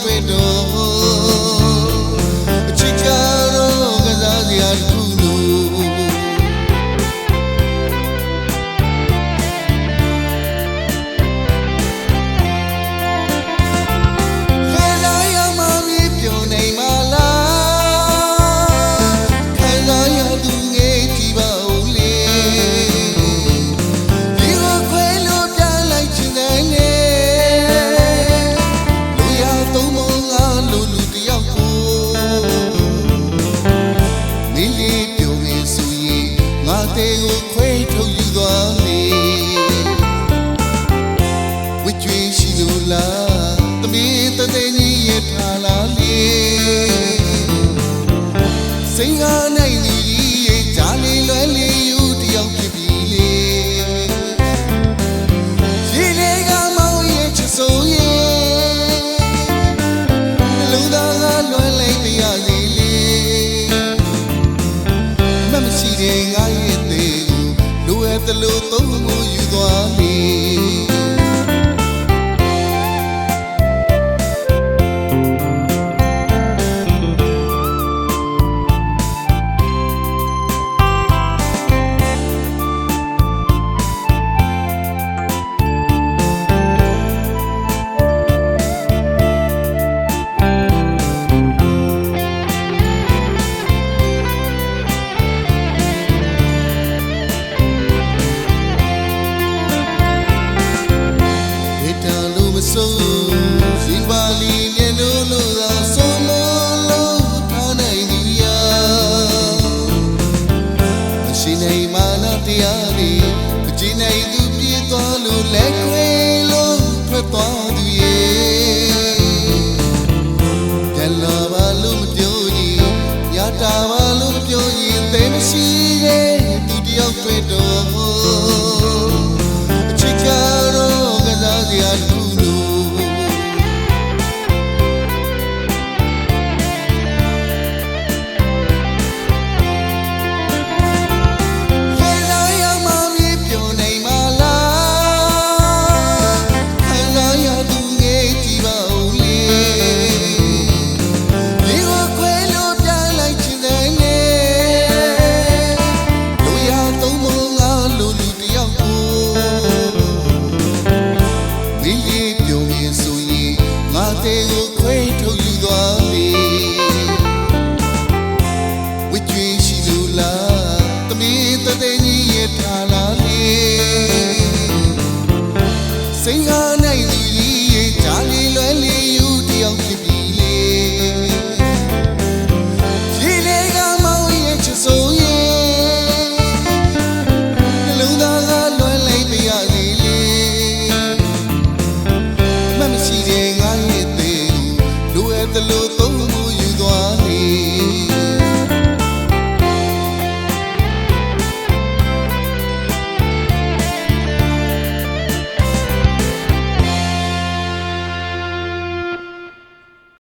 တွေ့တော့အချစ်ကြတော့ကစားစရာတစ်ခုလို့လေလာရမမီပြုံနေမလားခံစားရသူငယ်ကြည့်ပါဦးလေဒီကိုခွဲလို့ပြလိုက်ချင်တယ်လေလူရသုံးမောငါလူလူတယောက်ကိုမီလီပြုံနေဆိုရင်ငါတဲ့ကိုခွဲထုတ်ယူသွားလေဝစ်ကျွေးရှိလို့လားသမီးတသိကြီးရထားလာလေစိတ်ကားနိုင်နေကြီးဂျာလီလွယ်လေးယူတယောက်ဖြစ်ပြီလေရေလေးကမောင်ရဲ့ချစ်ဆုံးရဲ့လူသားကလွယ်လိုက်ပြရစီလေမမရှိတဲ့ငါရဲ့သေးကိုလိုအပ်သလိုသုံးမှုယူသွားလေရှင်ပါလီမျက်လုံးလို့သာဆုံးလို့ထားနိုင်သည်ယာမရှိနိုင်မှနာတရားလေးမကြည်နိုင်သူပြေးသွားလို့လက်ခွေလို့ထွက်သွားသူရဲ့တယ်လာပါလို့မပြောရင်ညတာပါလို့မပြောရင်သိမရှိတဲ့သူတယောက်တွေ့တော့